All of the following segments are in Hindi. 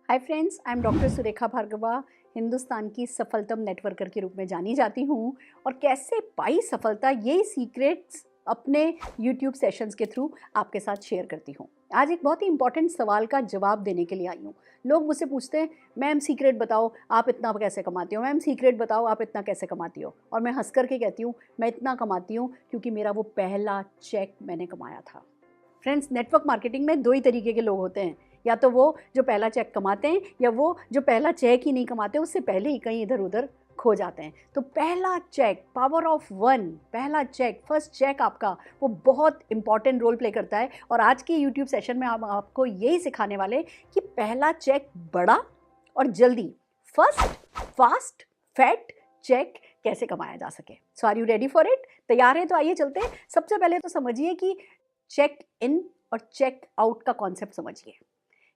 Hi friends, I am doctor Surekha Bhargava. Hindustan की सफलतम नेटवर्कर के रूप में जानी जाती हूँ और कैसे पाई सफलता, यही सीक्रेट्स अपने यूट्यूब सेशंस के थ्रू आपके साथ शेयर करती हूँ। आज एक बहुत ही इंपॉर्टेंट सवाल का जवाब देने के लिए आई हूँ। लोग मुझसे पूछते हैं, मैम सीक्रेट बताओ आप इतना कैसे कमाती हो, मैम सीक्रेट बताओ आप इतना कैसे कमाती हो। और मैं हंस करके कहती हूँ, मैं इतना कमाती हूँ क्योंकि मेरा वो पहला चेक मैंने कमाया था। फ्रेंड्स, नेटवर्क मार्केटिंग में दो ही तरीके के लोग होते हैं, या तो वो जो पहला चेक कमाते हैं या वो जो पहला चेक ही नहीं कमाते, उससे पहले ही कहीं इधर उधर खो जाते हैं। तो पहला चेक, पावर ऑफ वन, पहला चेक, फर्स्ट चेक आपका, वो बहुत इंपॉर्टेंट रोल प्ले करता है। और आज के यूट्यूब सेशन में हम आपको यही सिखाने वाले कि पहला चेक बड़ा और जल्दी, फर्स्ट फास्ट फैट चेक कैसे कमाया जा सके। So are you ready for it? तैयार है? तो आइए चलते हैं। सबसे पहले तो समझिए कि चेक इन और चेक आउट का कॉन्सेप्ट समझिए।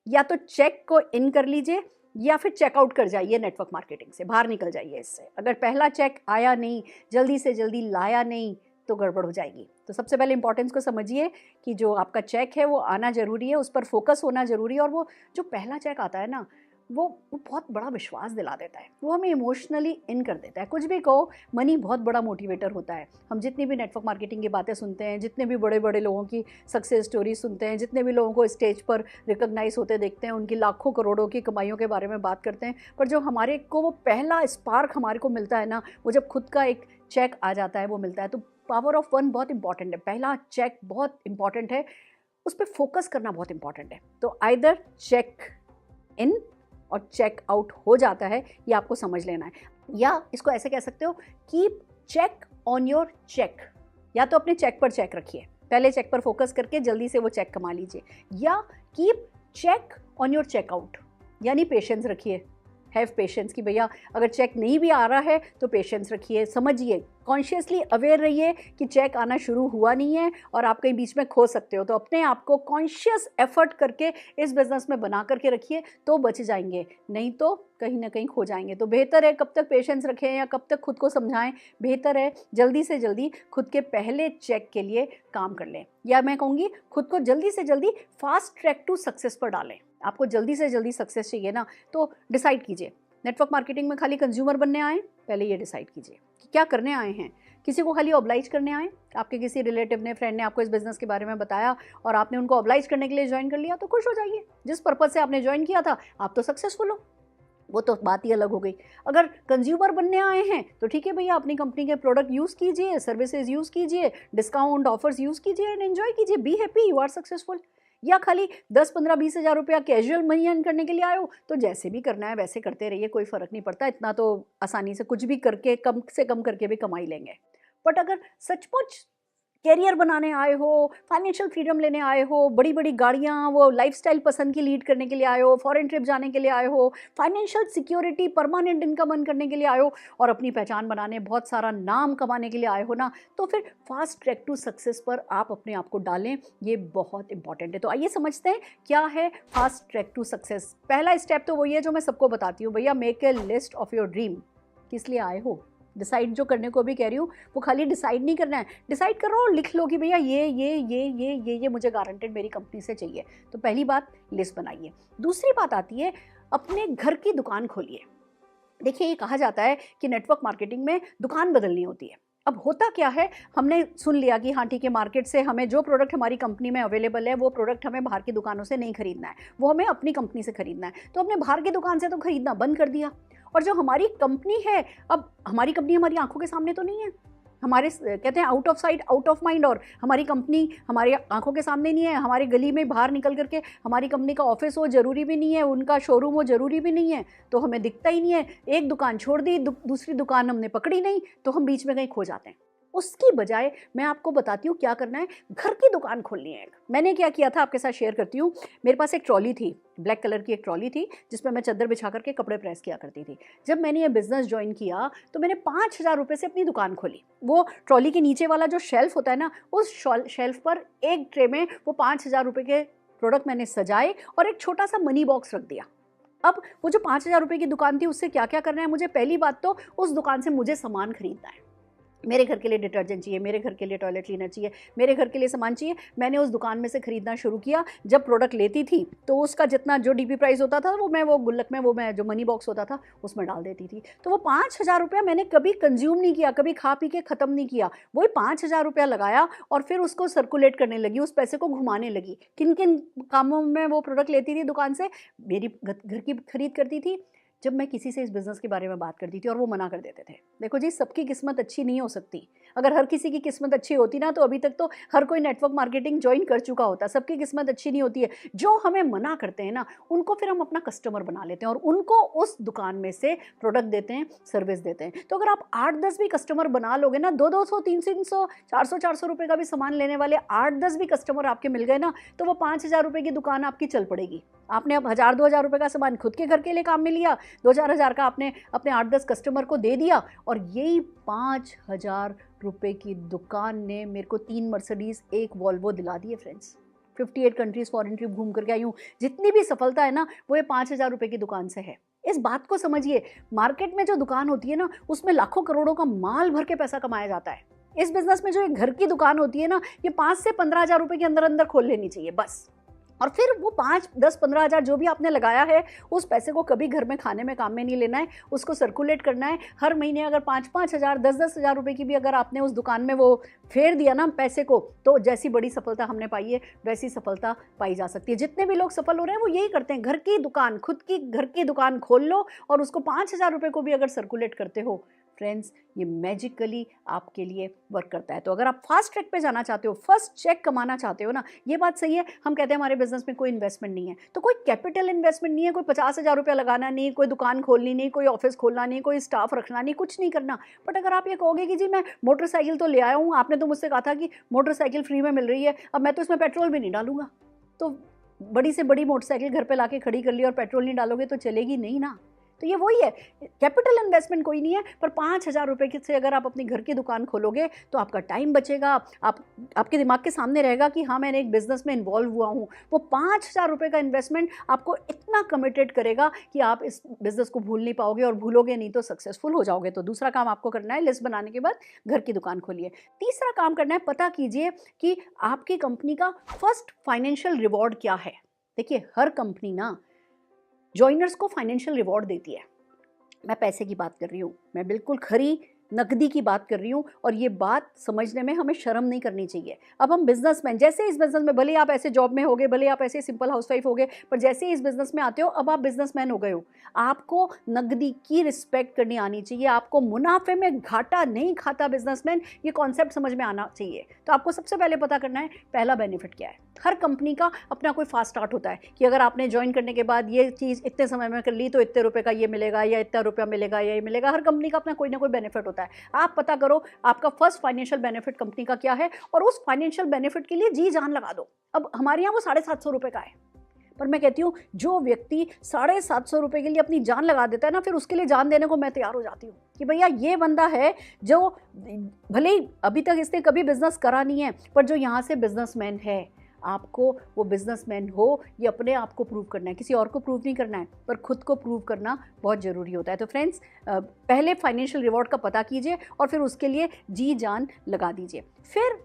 या तो चेक को इन कर लीजिए या फिर चेकआउट कर जाइए, नेटवर्क मार्केटिंग से बाहर निकल जाइए इससे। अगर पहला चेक आया नहीं, जल्दी से जल्दी लाया नहीं, तो गड़बड़ हो जाएगी। तो सबसे पहले इंपॉर्टेंस को समझिए कि जो आपका चेक है वो आना ज़रूरी है, उस पर फोकस होना ज़रूरी है। और वो जो पहला चेक आता है ना, वो बहुत बड़ा विश्वास दिला देता है, वो हमें इमोशनली इन कर देता है। कुछ भी कहो, मनी बहुत बड़ा मोटिवेटर होता है। हम जितनी भी नेटवर्क मार्केटिंग की बातें सुनते हैं, जितने भी बड़े बड़े लोगों की सक्सेस स्टोरी सुनते हैं, जितने भी लोगों को स्टेज पर रिकॉग्नाइज होते देखते हैं, उनकी लाखों करोड़ों की कमाइयों के बारे में बात करते हैं, पर जो हमारे को वो पहला स्पार्क हमारे को मिलता है ना, वो जब खुद का एक चेक आ जाता है, वो मिलता है। तो पावर ऑफ वन बहुत इंपॉर्टेंट है, पहला चेक बहुत इंपॉर्टेंट है, उस पर फोकस करना बहुत इंपॉर्टेंट है। तो आइदर चेक इन और चेक आउट हो जाता है, ये आपको समझ लेना है। या इसको ऐसे कह सकते हो, keep check on your check. या तो अपने चेक पर चेक रखिए, पहले चेक पर फोकस करके जल्दी से वो चेक कमा लीजिए। या keep check on your checkout, यानी पेशेंस रखिए, हैव पेशेंस कि भैया अगर चेक नहीं भी आ रहा है तो पेशेंस रखिए, समझिए, कॉन्शियसली अवेयर रहिए कि चेक आना शुरू हुआ नहीं है और आप कहीं बीच में खो सकते हो। तो अपने आप को कॉन्शियस एफर्ट करके इस बिज़नेस में बना करके रखिए, तो बच जाएंगे, नहीं तो कहीं ना कहीं खो जाएंगे। तो बेहतर है कब तक पेशेंस रखें या कब तक खुद को समझाएं, बेहतर है जल्दी से जल्दी खुद के पहले चेक के लिए काम कर लें। या मैं कहूँगी खुद को जल्दी से जल्दी फास्ट ट्रैक टू सक्सेस पर डालें। आपको जल्दी से जल्दी सक्सेस चाहिए ना, तो डिसाइड कीजिए, नेटवर्क मार्केटिंग में खाली कंज्यूमर बनने आए? पहले ये डिसाइड कीजिए कि क्या करने आए हैं। किसी को खाली ऑब्लाइज करने आए? आपके किसी रिलेटिव ने, फ्रेंड ने आपको इस बिज़नेस के बारे में बताया और आपने उनको ऑब्लाइज करने के लिए ज्वाइन कर लिया, तो खुश हो जाइए। जिस पर्पज़ से आपने ज्वाइन किया था, आप तो सक्सेसफुल हो, वो तो बात ही अलग हो गई। अगर कंज्यूमर बनने आए हैं तो ठीक है भैया, अपनी कंपनी के प्रोडक्ट यूज़ कीजिए, सर्विसेज यूज़ कीजिए, डिस्काउंट ऑफर्स यूज़ कीजिए एंड एंजॉय कीजिए, be happy, you are successful. या खाली 10-15-20 हज़ार रुपया कैजुअल मनी अर्न करने के लिए आए हो, तो जैसे भी करना है वैसे करते रहिए, कोई फ़र्क नहीं पड़ता, इतना तो आसानी से कुछ भी करके, कम से कम करके भी कमा ही लेंगे। बट अगर सचमुच कैरियर बनाने आए हो, फाइनेंशियल फ्रीडम लेने आए हो, बड़ी बड़ी गाड़ियाँ, वो लाइफस्टाइल पसंद की लीड करने के लिए आए हो, फॉरेन ट्रिप जाने के लिए आए हो, financial security, permanent income earn करने के लिए आए हो और अपनी पहचान बनाने, बहुत सारा नाम कमाने के लिए आए हो ना, तो फिर फास्ट ट्रैक टू सक्सेस पर आप अपने आप को डालें, ये बहुत इंपॉर्टेंट है। तो आइए समझते हैं क्या है फास्ट ट्रैक टू सक्सेस। पहला स्टेप तो वही है जो मैं सबको बताती हूँ, भैया make a list of your dream. किस लिए आए हो? डिसाइड जो करने को भी कह रही हूँ, वो खाली डिसाइड नहीं करना है, डिसाइड करो और लिख लो कि भैया ये मुझे गारंटेड मेरी कंपनी से चाहिए। तो पहली बात, लिस्ट बनाइए। दूसरी बात आती है, अपने घर की दुकान खोलिए। देखिए, ये कहा जाता है कि नेटवर्क मार्केटिंग में दुकान बदलनी होती है। अब होता क्या है, हमने सुन लिया कि हाँ ठीक है, मार्केट से हमें जो प्रोडक्ट हमारी कंपनी में अवेलेबल है, वो प्रोडक्ट हमें बाहर की दुकानों से नहीं खरीदना है, वो हमें अपनी कंपनी से खरीदना है। तो हमने बाहर की दुकान से तो खरीदना बंद कर दिया, और जो हमारी कंपनी है, अब हमारी कंपनी हमारी आंखों के सामने तो नहीं है, हमारे कहते हैं out of sight out of mind, और हमारी कंपनी हमारी आंखों के सामने नहीं है, हमारी गली में बाहर निकल करके हमारी कंपनी का ऑफिस हो जरूरी भी नहीं है, उनका शोरूम हो जरूरी भी नहीं है, तो हमें दिखता ही नहीं है। एक दुकान छोड़ दी, दूसरी दुकान हमने पकड़ी नहीं, तो हम बीच में कहीं खो जाते हैं। उसकी बजाय मैं आपको बताती हूँ क्या करना है, घर की दुकान खोलनी है। मैंने क्या किया था आपके साथ शेयर करती हूँ। मेरे पास एक ट्रॉली थी, ब्लैक कलर की एक ट्रॉली थी, जिसमें मैं चादर बिछा करके कपड़े प्रेस किया करती थी। जब मैंने ये बिज़नेस ज्वाइन किया तो मैंने 5,000 रुपये से अपनी दुकान खोली। वो ट्रॉली के नीचे वाला जो शेल्फ होता है ना, उस शेल्फ पर एक ट्रे में वो 5,000 रुपये के प्रोडक्ट मैंने सजाए और एक छोटा सा मनी बॉक्स रख दिया। अब वो जो 5,000 रुपये की दुकान थी, उससे क्या क्या करना है मुझे? पहली बात तो उस दुकान से मुझे सामान खरीदना है। मेरे घर के लिए डिटर्जेंट चाहिए, मेरे घर के लिए टॉयलेट क्लीनर चाहिए, मेरे घर के लिए सामान चाहिए। मैंने उस दुकान में से खरीदना शुरू किया। जब प्रोडक्ट लेती थी तो उसका जितना जो डीपी प्राइस होता था वो गुल्लक में मैं जो मनी बॉक्स होता था उसमें डाल देती थी। तो वो 5,000 रुपया मैंने कभी कंज्यूम नहीं किया, कभी खा पी के ख़त्म नहीं किया। वही 5,000 रुपया लगाया और फिर उसको सर्कुलेट करने लगी, उस पैसे को घुमाने लगी। किन किन कामों में वो प्रोडक्ट लेती थी दुकान से? मेरी घर की खरीद करती थी, जब मैं किसी से इस बिज़नेस के बारे में बात करती थी और वो मना कर देते थे। देखो जी, सबकी किस्मत अच्छी नहीं हो सकती। अगर हर किसी की किस्मत अच्छी होती ना तो अभी तक तो हर कोई नेटवर्क मार्केटिंग जॉइन कर चुका होता। सबकी किस्मत अच्छी नहीं होती है। जो हमें मना करते हैं ना, उनको फिर हम अपना कस्टमर बना लेते हैं और उनको उस दुकान में से प्रोडक्ट देते हैं, सर्विस देते हैं। तो अगर आप 8-10 भी कस्टमर बना लोगे ना, 200-200, 300-300, 400-400 रुपये का भी सामान लेने वाले 8-10 भी कस्टमर आपके मिल गए ना, तो वो 5,000 रुपये की दुकान आपकी चल पड़ेगी। आपने अब 1,000-2,000 रुपये का सामान खुद के घर के लिए काम में लिया, 2-4 हज़ार का आपने अपने 8-10 कस्टमर को दे दिया और यही 5,000 रुपये की दुकान ने मेरे को 3 मर्सिडीज़, 1 वॉल्वो दिला दिए फ्रेंड्स। 58 कंट्रीज़ फॉरेन ट्रिप घूम करके आई हूँ। जितनी भी सफलता है ना, वो ये 5,000 रुपये की दुकान से है। इस बात को समझिए, मार्केट में जो दुकान होती है ना, उसमें लाखों करोड़ों का माल भर के पैसा कमाया जाता है। इस बिजनेस में जो एक घर की दुकान होती है ना, ये 5 से 15,000 रुपये के अंदर अंदर खोल लेनी चाहिए बस। और फिर वो 5, 10, 15,000 जो भी आपने लगाया है, उस पैसे को कभी घर में खाने में काम में नहीं लेना है, उसको सर्कुलेट करना है। हर महीने अगर 5-5 हज़ार, 10-10 हज़ार रुपये की भी अगर आपने उस दुकान में वो फेर दिया ना पैसे को, तो जैसी बड़ी सफलता हमने पाई है वैसी सफलता पाई जा सकती है। जितने भी लोग सफल हो रहे हैं वो यही करते हैं। घर की दुकान, खुद की घर की दुकान खोल लो और उसको 5,000 रुपये को भी अगर सर्कुलेट करते हो फ्रेंड्स, ये मैजिकली आपके लिए वर्क करता है। तो अगर आप फास्ट ट्रैक पे जाना चाहते हो, फर्स्ट चेक कमाना चाहते हो ना, ये बात सही है। हम कहते हैं हमारे बिजनेस में कोई इन्वेस्टमेंट नहीं है, तो कोई कैपिटल इन्वेस्टमेंट नहीं है, कोई 50,000 रुपया लगाना नहीं, कोई दुकान खोलनी नहीं, कोई ऑफिस खोलना नहीं, कोई स्टाफ रखना नहीं, कुछ नहीं करना। बट अगर आप ये कहोगे कि जी मैं मोटरसाइकिल तो ले आया हूँ, आपने तो मुझसे कहा था कि मोटरसाइकिल फ्री में मिल रही है, अब मैं तो इसमें पेट्रोल भी नहीं डालूंगा, तो बड़ी से बड़ी मोटरसाइकिल घर पे लाके खड़ी कर ली और पेट्रोल नहीं डालोगे तो चलेगी नहीं ना। तो ये वही है, कैपिटल इन्वेस्टमेंट कोई नहीं है, पर 5,000 रुपये से अगर आप अपनी घर की दुकान खोलोगे तो आपका टाइम बचेगा। आपके दिमाग के सामने रहेगा कि हाँ, मैंने एक बिजनेस में इन्वॉल्व हुआ हूँ। वो 5,000 रुपये का इन्वेस्टमेंट आपको इतना कमिटेड करेगा कि आप इस बिजनेस को भूल नहीं पाओगे, और भूलोगे नहीं तो सक्सेसफुल हो जाओगे। तो दूसरा काम आपको करना है, लिस्ट बनाने के बाद घर की दुकान खोलिए। तीसरा काम करना है, पता कीजिए कि आपकी कंपनी का फर्स्ट फाइनेंशियल रिवॉर्ड क्या है। देखिए, हर कंपनी ना जॉइनर्स को फाइनेंशियल रिवॉर्ड देती है। मैं पैसे की बात कर रही हूँ, मैं बिल्कुल खरी नकदी की बात कर रही हूँ, और ये बात समझने में हमें शर्म नहीं करनी चाहिए। अब हम बिजनेसमैन, जैसे इस बिजनेस में, भले आप ऐसे जॉब में होगे, भले आप ऐसे सिंपल हाउसवाइफ होगे, पर जैसे इस बिजनेस में आते हो, अब आप बिजनेसमैन हो गए हो। आपको नकदी की रिस्पेक्ट करनी आनी चाहिए। आपको मुनाफे में घाटा नहीं खाता बिजनेसमैन, ये कॉन्सेप्ट समझ में आना चाहिए। तो आपको सबसे पहले पता करना है पहला बेनिफिट क्या है। हर कंपनी का अपना कोई फास्ट स्टार्ट होता है कि अगर आपने ज्वाइन करने के बाद ये चीज़ इतने समय में कर ली तो इतने रुपए का ये मिलेगा, या इतना रुपया मिलेगा, या ये मिलेगा। हर कंपनी का अपना कोई ना कोई बेनिफिट होता है। आप पता करो आपका फर्स्ट फाइनेंशियल बेनिफिट कंपनी का क्या है, और उस फाइनेंशियल बेनिफिट के लिए जी जान लगा दो। अब हमारे यहाँ वो 750 रुपये का है, पर मैं कहती हूँ जो व्यक्ति 750 रुपये के लिए अपनी जान लगा देता है ना, फिर उसके लिए जान देने को मैं तैयार हो जाती हूँ कि भैया ये बंदा है जो भले ही अभी तक इसने कभी बिजनेस करा नहीं है, पर जो यहाँ से बिजनेसमैन है। आपको वो बिजनेसमैन हो, ये अपने आप को प्रूव करना है, किसी और को प्रूव नहीं करना है, पर खुद को प्रूव करना बहुत ज़रूरी होता है। तो फ्रेंड्स, पहले फाइनेंशियल रिवॉर्ड का पता कीजिए और फिर उसके लिए जी जान लगा दीजिए। फिर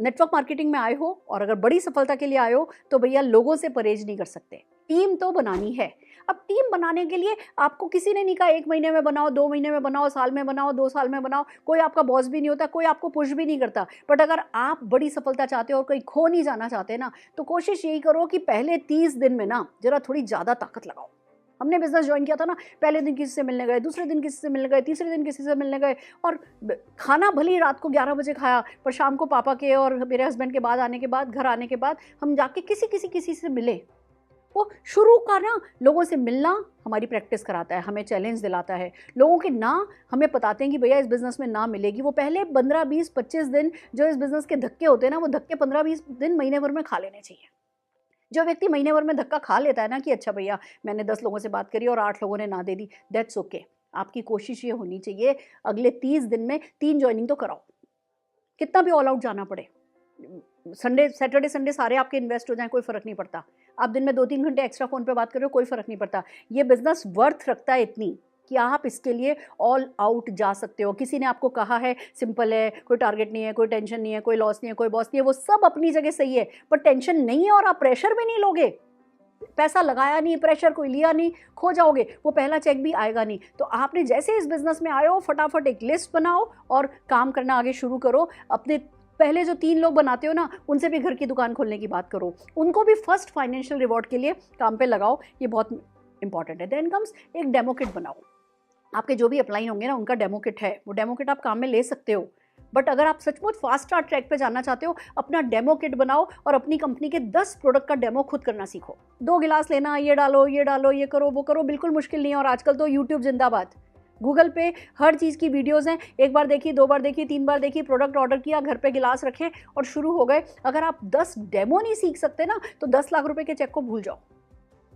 नेटवर्क मार्केटिंग में आए हो और अगर बड़ी सफलता के लिए आए हो तो भैया लोगों से परहेज नहीं कर सकते, टीम तो बनानी है। अब टीम बनाने के लिए आपको किसी ने नहीं कहा 1 महीने में बनाओ, 2 महीने में बनाओ, साल में बनाओ, 2 साल में बनाओ। कोई आपका बॉस भी नहीं होता, कोई आपको पुश भी नहीं करता। बट अगर आप बड़ी सफलता चाहते हो और कहीं खो नहीं जाना चाहते ना, तो कोशिश यही करो कि पहले 30 दिन में ना जरा थोड़ी ज़्यादा ताकत लगाओ। हमने बिजनेस ज्वाइन किया था ना, पहले दिन किसी से मिलने गए, दूसरे दिन किसी से मिलने गए, तीसरे दिन किसी से मिलने गए, और खाना भले ही रात को 11 बजे खाया, पर शाम को पापा के और मेरे हस्बैंड के बाद आने के बाद, घर आने के बाद हम जाके किसी से मिले। वो शुरू का ना लोगों से मिलना हमारी प्रैक्टिस कराता है, हमें चैलेंज दिलाता है। लोगों के ना हमें बताते हैं कि भैया इस बिज़नेस में ना मिलेगी। वो पहले 15, 20, 25 दिन जो इस बिज़नेस के धक्के होते हैं ना, वो धक्के 15, 20 दिन, महीने भर में खा लेने चाहिए। जो व्यक्ति महीने भर में धक्का खा लेता है ना कि अच्छा भैया मैंने 10 लोगों से बात करी और 8 लोगों ने ना दे दी, दैट्स ओके। आपकी कोशिश ये होनी चाहिए अगले 30 दिन में 3 ज्वाइनिंग तो कराओ, कितना भी ऑल आउट जाना पड़े। सैटरडे संडे सारे आपके इन्वेस्ट हो जाएं, कोई फ़र्क नहीं पड़ता। आप दिन में 2-3 घंटे एक्स्ट्रा फ़ोन पे बात कर रहे हो, कोई फ़र्क नहीं पड़ता। ये बिज़नेस वर्थ रखता है इतनी कि आप इसके लिए ऑल आउट जा सकते हो। किसी ने आपको कहा है सिंपल है, कोई टारगेट नहीं है, कोई टेंशन नहीं है, कोई लॉस नहीं है, कोई बॉस नहीं है, वो सब अपनी जगह सही है, पर टेंशन नहीं है और आप प्रेशर भी नहीं लोगे, पैसा लगाया नहीं, प्रेशर कोई लिया नहीं, खो जाओगे, वो पहला चेक भी आएगा नहीं। तो आपने जैसे इस बिजनेस में आए हो, फटाफट एक लिस्ट बनाओ और काम करना आगे शुरू करो। अपने पहले जो 3 लोग बनाते हो ना, उनसे भी घर की दुकान खोलने की बात करो, उनको भी फर्स्ट फाइनेंशियल रिवॉर्ड के लिए काम पे लगाओ, ये बहुत इंपॉर्टेंट है। देन कम्स एक डेमो किट बनाओ। आपके जो भी अपलाइन होंगे ना, उनका डेमो किट है, वो डेमो किट आप काम में ले सकते हो। बट अगर आप सचमुच फास्ट स्टार्ट ट्रैक पे जाना चाहते हो, अपना डेमो किट बनाओ और अपनी कंपनी के 10 प्रोडक्ट का डेमो खुद करना सीखो। 2 गिलास लेना, ये डालो, ये डालो, ये करो, वो करो, बिल्कुल मुश्किल नहीं है। और आजकल तो यूट्यूब जिंदाबाद, गूगल पे हर चीज़ की वीडियोस हैं, 1 बार देखी, 2 बार देखी, 3 बार देखी, प्रोडक्ट ऑर्डर किया, घर पे गिलास रखे और शुरू हो गए। अगर आप 10 डेमो नहीं सीख सकते ना, तो 10 लाख रुपए के चेक को भूल जाओ।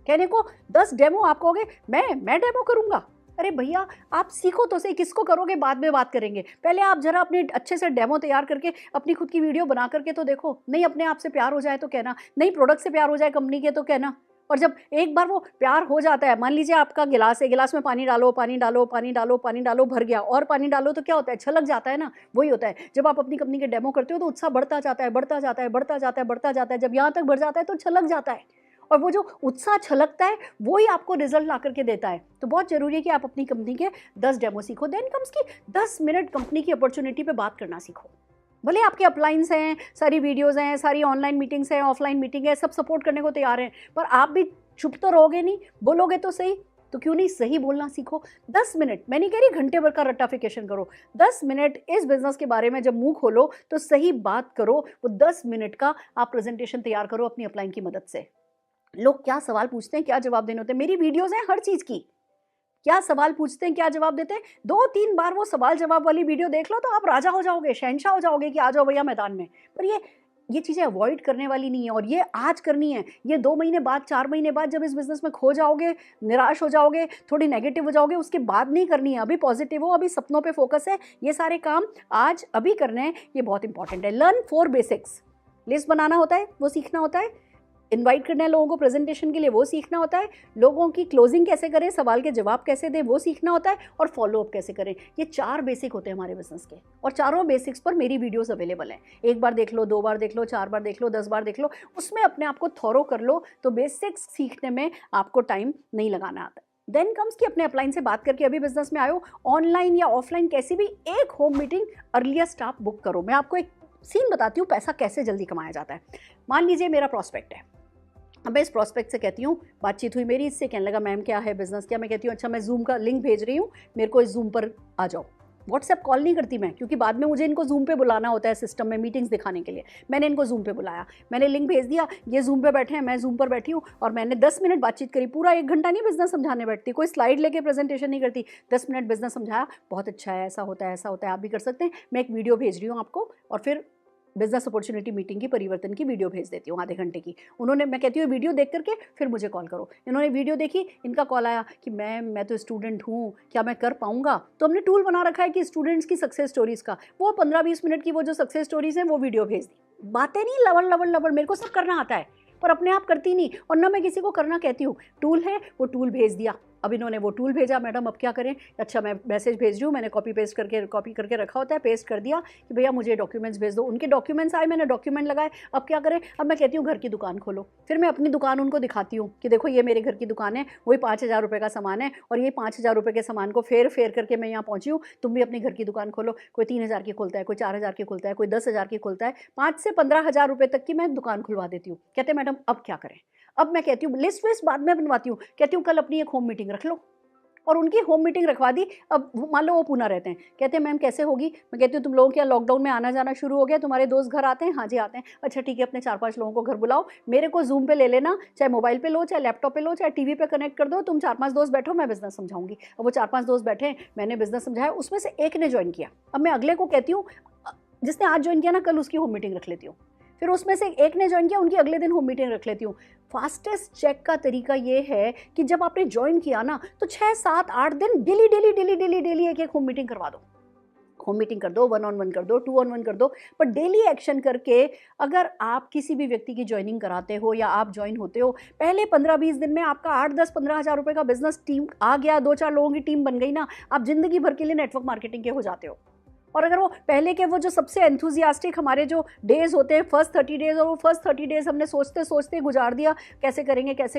कहने को 10 डेमो आप कहोगे मैं डेमो करूंगा, अरे भैया आप सीखो तो सही, किसको करोगे बाद में बात करेंगे, पहले आप जरा अपने अच्छे से डेमो तैयार करके अपनी खुद की वीडियो बना करके तो देखो। नहीं अपने आप से प्यार हो जाए तो कहना, नहीं प्रोडक्ट से प्यार हो जाए कंपनी के तो कहना। और जब एक बार वो प्यार हो जाता है, मान लीजिए आपका गिलास है, गिलास में पानी डालो, पानी डालो, पानी डालो, पानी डालो, भर गया, और पानी डालो तो क्या होता है, छलक जाता है ना। वही होता है जब आप अपनी कंपनी के डेमो करते हो तो उत्साह बढ़ता जाता है, बढ़ता जाता है, बढ़ता जाता है, बढ़ता जाता है, जब यहाँ तक बढ़ जाता है तो छलक जाता है। और वो जो उत्साह छलकता है वही आपको रिजल्ट ला करके देता है। तो बहुत जरूरी है कि आप अपनी कंपनी के 10 डेमो सीखो। देन कम्स की 10 मिनट कंपनी की अपॉर्चुनिटी पे बात करना सीखो। भले आपके अपलाइंस हैं, सारी वीडियोस हैं, सारी ऑनलाइन मीटिंग्स हैं, ऑफलाइन मीटिंग है, सब सपोर्ट करने को तैयार हैं, पर आप भी चुप तो रहोगे नहीं, बोलोगे तो सही। तो क्यों नहीं सही बोलना सीखो। 10 मिनट, मैं नहीं कह रही घंटे भर का रट्टाफिकेशन करो, 10 मिनट इस बिजनेस के बारे में जब मुंह खोलो तो सही बात करो। वो 10 मिनट का आप प्रेजेंटेशन तैयार करो अपनी अपलाइन की मदद से। लोग क्या सवाल पूछते हैं, क्या जवाब देने होते हैं, मेरी वीडियोस हैं हर चीज़ की, क्या सवाल पूछते हैं, क्या जवाब देते हैं, 2-3 बार वो सवाल जवाब वाली वीडियो देख लो तो आप राजा हो जाओगे, शहंशाह हो जाओगे कि आ जाओ भैया मैदान में। पर ये चीज़ें अवॉइड करने वाली नहीं है, और ये आज करनी है। ये 2 महीने बाद, 4 महीने बाद जब इस बिजनेस में खो जाओगे, निराश हो जाओगे, थोड़ी नेगेटिव हो जाओगे, उसके बाद नहीं करनी है। अभी पॉजिटिव हो, अभी सपनों पे फोकस है, ये सारे काम आज अभी करने हैं, ये बहुत इंपॉर्टेंट है। लर्न 4 बेसिक्स, लिस्ट बनाना होता है वो सीखना होता है, इनवाइट करना है लोगों को प्रेजेंटेशन के लिए वो सीखना होता है, लोगों की क्लोजिंग कैसे करें, सवाल के जवाब कैसे दें वो सीखना होता है, और फॉलोअप कैसे करें। ये 4 बेसिक होते हैं हमारे बिजनेस के, और चारों बेसिक्स पर मेरी वीडियोस अवेलेबल हैं। 1 बार देख लो, 2 बार देख लो, 4 बार देख लो, 10 बार देख लो, उसमें अपने आप को थॉरो कर लो तो बेसिक्स सीखने में आपको टाइम नहीं लगाना आता। देन कम्स कि अपने अपलाइन से बात करके अभी बिजनेस में आयो, ऑनलाइन या ऑफलाइन कैसी भी एक होम मीटिंग अर्लीस्ट आप बुक करो। मैं आपको एक सीन बताती हूँ पैसा कैसे जल्दी कमाया जाता है। मान लीजिए मेरा प्रॉस्पेक्ट है, अब मैं इस प्रॉस्पेक्ट से कहती हूँ, बातचीत हुई मेरी, इससे कहने लगा मैम क्या है बिजनेस क्या, मैं कहती हूँ अच्छा मैं जूम का लिंक भेज रही हूँ, मेरे को इस जूम पर आ जाओ। व्हाट्सएप कॉल नहीं करती मैं, क्योंकि बाद में मुझे इनको जूम पे बुलाना होता है सिस्टम में मीटिंग्स दिखाने के लिए। मैंने इनको जूम पे बुलाया, मैंने लिंक भेज दिया, ये जूम पे बैठे हैं, मैं जूम पर बैठी हूँ, और मैंने 10 मिनट बातचीत करी। पूरा 1 घंटा नहीं बिजनेस समझाने बैठती, कोई स्लाइड लेके प्रेजेंटेशन नहीं करती, 10 मिनट बिजनेस समझाया, बहुत अच्छा है, ऐसा होता है, ऐसा होता है, आप भी कर सकते हैं। मैं एक वीडियो भेज रही हूँ आपको, और फिर बिजनेस अपॉर्चुनिटी मीटिंग की परिवर्तन की वीडियो भेज देती हूँ आधे घंटे की। उन्होंने, मैं कहती हूँ वीडियो देख करके फिर मुझे कॉल करो। इन्होंने वीडियो देखी, इनका कॉल आया कि मैम मैं तो स्टूडेंट हूँ, क्या मैं कर पाऊँगा। तो हमने टूल बना रखा है कि स्टूडेंट्स की सक्सेस स्टोरीज़ का, वो 15-20 मिनट की वो जो सक्सेस स्टोरीज़ हैं वो वीडियो भेज दी। बातें नहीं लवड़ लवड़ लवड़, मेरे को सब करना आता है पर अपने आप करती नहीं, और ना मैं किसी को करना कहती हूँ। टूल है, वो टूल भेज दिया। अब इन्होंने वो टूल भेजा, मैडम अब क्या करें, अच्छा मैं मैसेज भेज रही हूँ, मैंने कॉपी करके रखा होता है, पेस्ट कर दिया कि भैया मुझे डॉक्यूमेंट्स भेज दो। उनके डॉक्यूमेंट्स आए, मैंने डॉक्यूमेंट लगाए, अब क्या करें, अब मैं कहती हूँ घर की दुकान खोलो। फिर मैं अपनी दुकान उनको दिखाती हूँ कि देखो ये मेरे घर की दुकान है, वही 5,000 रुपये का सामान है, और ये 5,000 रुपये के सामान को फेर करके मैं यहाँ पहुँची हूँ, तुम भी अपनी घर की दुकान खोलो। कोई 3,000 की खोलता है, कोई 4,000 की खोलता है, कोई 10,000 की खोलता है, 5 से 15,000 रुपये तक की मैं दुकान खुलवा देती हूँ। कहते हैं मैडम अब क्या करें। अब मैं कहती हूँ लिस्ट वेस्ट बाद में बनवाती हूँ, कहती हूँ कल अपनी एक होम मीटिंग रख लो, और उनकी होम मीटिंग रखवा दी। अब मान लो वो पूना रहते हैं, कहते हैं मैम कैसे होगी। मैं कहती हूँ तुम लोगों के यहाँ लॉकडाउन में आना जाना शुरू हो गया, तुम्हारे दोस्त घर आते हैं, हाँ जी आते हैं, अच्छा ठीक है अपने 4-5 लोगों को घर बुलाओ, मेरे को जूम पे ले लेना, चाहे मोबाइल पे लो, चाहे लैपटॉप पे लो, चाहे टीवी पे कनेक्ट कर दो, तुम 4-5 दोस्त बैठो, मैं बिजनेस समझाऊंगी। अब वो 4-5 दोस्त बैठे, मैंने बिजनेस समझाया, उसमें से एक ने ज्वाइन किया। अब मैं अगले को कहती हूँ जिसने आज ज्वाइन किया ना, कल उसकी होम मीटिंग रख लेती हूँ। फिर उसमें से एक ने ज्वाइन किया, उनकी अगले दिन होम मीटिंग रख लेती हूँ। फास्टेस्ट चेक का तरीका ये है कि जब आपने ज्वाइन किया ना, तो 6, 7, 8 दिन डेली एक होम मीटिंग करवा दो। होम मीटिंग कर दो, 1-on-1 कर दो, 2-on-1 कर दो, पर डेली एक्शन करके अगर आप किसी भी व्यक्ति की ज्वाइनिंग कराते हो या आप ज्वाइन होते हो, पहले 15-20 दिन में आपका 8-10-15 हज़ार रुपये का बिजनेस टीम आ गया, 2-4 लोगों की टीम बन गई ना, आप ज़िंदगी भर के लिए नेटवर्क मार्केटिंग के हो जाते हो। और अगर वो पहले के वो जो सबसे एंथुजियास्टिक हमारे जो डेज़ होते हैं फर्स्ट 30 डेज़, और वो फर्स्ट 30 डेज़ हमने सोचते सोचते गुजार दिया कैसे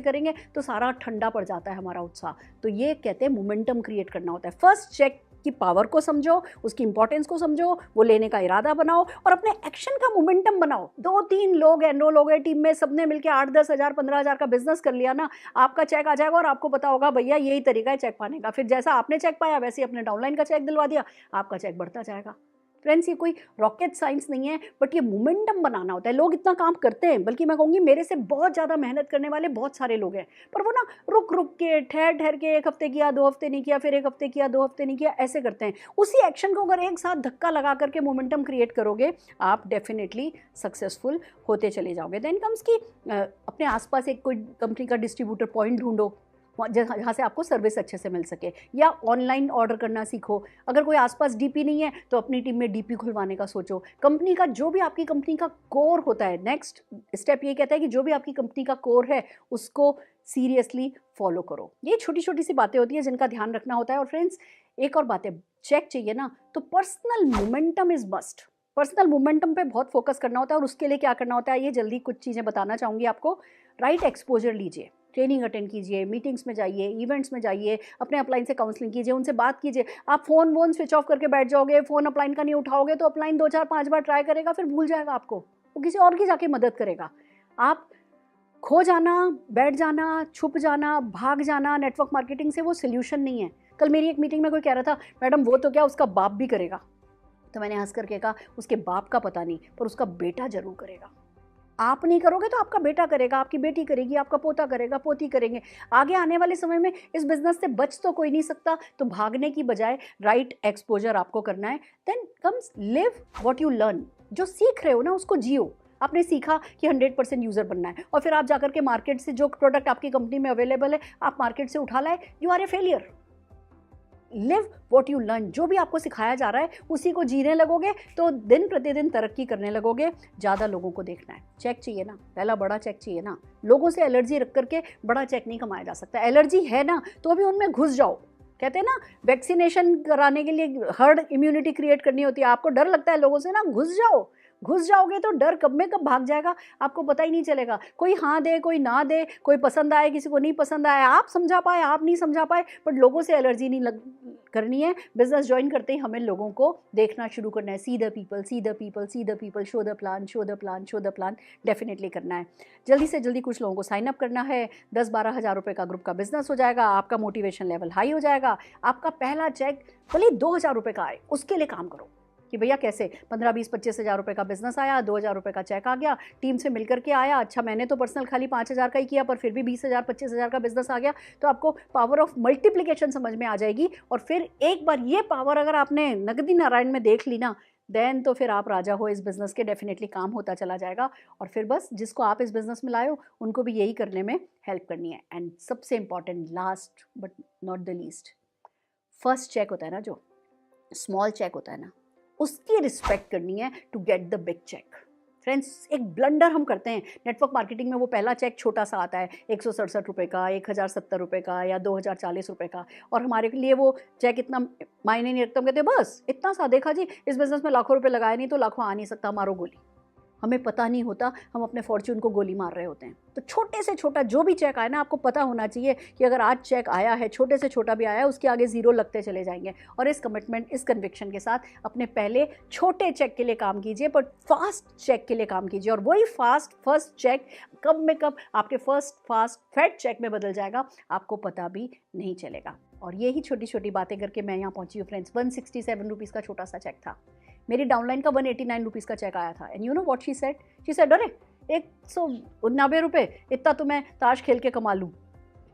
करेंगे, तो सारा ठंडा पड़ जाता है हमारा उत्साह। तो ये कहते हैं मोमेंटम क्रिएट करना होता है। फर्स्ट चेक की पावर को समझो, उसकी इंपॉर्टेंस को समझो, वो लेने का इरादा बनाओ और अपने एक्शन का मोमेंटम बनाओ। 2-3 लोग एनरोल हो गए टीम में, सबने मिलकर 8-10 हज़ार 15 हज़ार का बिजनेस कर लिया ना, आपका चेक आ जाएगा और आपको पता होगा भैया यही तरीका है चेक पाने का। फिर जैसा आपने चेक पाया वैसे ही अपने डाउनलाइन का चेक दिलवा दिया, आपका चेक बढ़ता जाएगा। फ्रेंड्स, ये कोई रॉकेट साइंस नहीं है, बट ये मोमेंटम बनाना होता है। लोग इतना काम करते हैं, बल्कि मैं कहूँगी मेरे से बहुत ज़्यादा मेहनत करने वाले बहुत सारे लोग हैं, पर वो ना रुक रुक के ठहर के 1 हफ्ते किया, 2 हफ्ते नहीं किया, फिर 1 हफ्ते किया, 2 हफ्ते नहीं किया, ऐसे करते हैं। उसी एक्शन को अगर एक साथ धक्का लगा करके मोमेंटम क्रिएट करोगे, आप डेफिनेटली सक्सेसफुल होते चले जाओगे। देन कम्स की अपने आसपास एक कोई कंपनी का डिस्ट्रीब्यूटर पॉइंट ढूंढो जहाँ से आपको सर्विस अच्छे से मिल सके, या ऑनलाइन ऑर्डर करना सीखो। अगर कोई आसपास डीपी नहीं है तो अपनी टीम में डीपी खुलवाने का सोचो। कंपनी का जो भी आपकी कंपनी का कोर होता है, नेक्स्ट स्टेप ये कहता है कि जो भी आपकी कंपनी का कोर है उसको सीरियसली फॉलो करो। ये छोटी छोटी सी बातें होती है जिनका ध्यान रखना होता है। और फ्रेंड्स, एक और बात है, चेक चाहिए ना तो personal momentum is must. Personal momentum पे बहुत फोकस करना होता है, और उसके लिए क्या करना होता है ये जल्दी कुछ चीज़ें बताना चाहूँगी आपको। राइट एक्सपोजर लीजिए, ट्रेनिंग अटेंड कीजिए, मीटिंग्स में जाइए, इवेंट्स में जाइए, अपने अपलाइन से काउंसलिंग कीजिए, उनसे बात कीजिए। आप फ़ोन वोन स्विच ऑफ करके बैठ जाओगे, फ़ोन अपलाइन का नहीं उठाओगे तो अपलाइन 2-4-5 बार ट्राई करेगा, फिर भूल जाएगा आपको, वो किसी और की जाके मदद करेगा। आप खो जाना, बैठ जाना, छुप जाना, भाग जाना नेटवर्क मार्केटिंग से वो सोल्यूशन नहीं है। कल मेरी एक मीटिंग में कोई कह रहा था, मैडम वो तो क्या उसका बाप भी करेगा। तो मैंने हंस करके कहा, उसके बाप का पता नहीं पर उसका बेटा जरूर करेगा। आप नहीं करोगे तो आपका बेटा करेगा, आपकी बेटी करेगी, आपका पोता करेगा, पोती करेंगे। आगे आने वाले समय में इस बिजनेस से बच तो कोई नहीं सकता, तो भागने की बजाय राइट एक्सपोजर आपको करना है। Then comes live what you learn. जो सीख रहे हो ना उसको जियो। आपने सीखा कि 100% यूज़र बनना है, और फिर आप जाकर के मार्केट से जो प्रोडक्ट आपकी कंपनी में अवेलेबल है आप मार्केट से उठा लाए, you are a failure. Live what you learn. जो भी आपको सिखाया जा रहा है उसी को जीने लगोगे तो दिन प्रतिदिन तरक्की करने लगोगे। ज़्यादा लोगों को देखना है। चेक चाहिए ना, पहला बड़ा चेक चाहिए ना। लोगों से एलर्जी रख करके बड़ा चेक नहीं कमाया जा सकता। एलर्जी है ना तो अभी उनमें घुस जाओ। कहते हैं ना, वैक्सीनेशन कराने के लिए हर्ड इम्यूनिटी क्रिएट करनी होती है। आपको डर लगता है लोगों से ना, घुस जाओगे तो डर कब में कब भाग जाएगा आपको पता ही नहीं चलेगा। कोई हाँ दे, कोई ना दे, कोई पसंद आए, किसी को नहीं पसंद आए, आप समझा पाए, आप नहीं समझा पाए, बट लोगों से एलर्जी नहीं करनी है। बिजनेस ज्वाइन करते ही हमें लोगों को देखना शुरू करना है। See the people, see the people, see the people, show the plan, show the plan, show the plan. Definitely करना है। जल्दी से जल्दी कुछ लोगों को साइन अप करना है। 10-12 हज़ार रुपये का ग्रुप का बिजनेस हो जाएगा, आपका मोटिवेशन लेवल हाई हो जाएगा। आपका पहला चेक भले 2,000 रुपये का आए, उसके लिए काम करो कि भैया कैसे 15-20-25 हज़ार रुपये का बिजनेस आया, 2,000 रुपये का चेक आ गया, टीम से मिलकर के आया। अच्छा, मैंने तो पर्सनल खाली 5,000 का ही किया, पर फिर भी 20,000 25,000 का बिजनेस आ गया। तो आपको पावर ऑफ मल्टीप्लिकेशन समझ में आ जाएगी। और फिर एक बार ये पावर अगर आपने नगदी नारायण में देख ली ना, देन तो फिर आप राजा हो इस बिज़नेस के। डेफिनेटली काम होता चला जाएगा। और फिर बस जिसको आप इस बिज़नेस में लाए हो उनको भी यही करने में हेल्प करनी है। एंड सबसे important, last but not the least, first check होता है ना, जो स्मॉल चेक होता है ना, उसकी रिस्पेक्ट करनी है to get the big check. Friends, एक ब्लंडर हम करते हैं नेटवर्क मार्केटिंग में। वो पहला चेक छोटा सा आता है, 167 रुपये का, 1,070 रुपये का, या 2,040 रुपये का, और हमारे लिए वो चेक इतना मायने नहीं रखता। हम कहते हैं बस इतना सा, देखा जी इस बिज़नेस में लाखों रुपये लगाए नहीं तो लाखों आ नहीं सकता, मारो गोली। हमें पता नहीं होता हम अपने फॉर्च्यून को गोली मार रहे होते हैं। तो छोटे से छोटा जो भी चेक आए ना, आपको पता होना चाहिए कि अगर आज चेक आया है, छोटे से छोटा भी आया है, उसके आगे ज़ीरो लगते चले जाएंगे। और इस कमिटमेंट, इस कन्विक्शन के साथ अपने पहले छोटे चेक के लिए काम कीजिए, बट फास्ट चेक के लिए काम कीजिए। और वही फास्ट फर्स्ट चेक कब में कब आपके फास्ट फैट चेक में बदल जाएगा, आपको पता भी नहीं चलेगा। और यही छोटी छोटी बातें करके मैं यहाँ पहुँची हूँ फ्रेंड्स। 167 रुपीज़ का छोटा सा चेक था। मेरी डाउनलाइन का 189 रुपीज़ का चेक आया था। And you know what she said, अरे 189 रुपये, इतना तो मैं ताश खेल के कमा लूँ।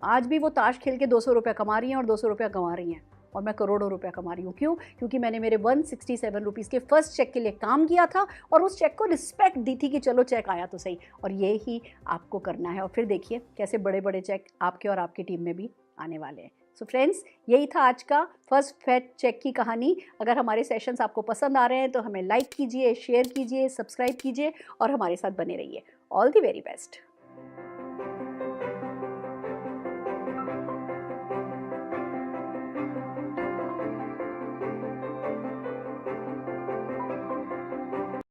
आज भी वो ताश खेल के 200 रुपया कमा रही हैं, और 200 रुपया कमा रही हैं, और मैं करोड़ों रुपया कमा रही हूँ। क्यों? क्योंकि मैंने मेरे 167 रुपीज़ के फर्स्ट चेक के लिए काम किया था, और उस चेक को रिस्पेक्ट दी थी कि चलो चेक आया तो सही। और ये ही आपको करना है। और फिर देखिए कैसे बड़े बड़े चेक आपके और आपकी टीम में भी आने वाले हैं। सो फ्रेंड्स, यही था आज का फर्स्ट फैक्ट चेक की कहानी। अगर हमारे सेशंस आपको पसंद आ रहे हैं तो हमें लाइक कीजिए, शेयर कीजिए, सब्सक्राइब कीजिए और हमारे साथ बने रहिए। All the very best.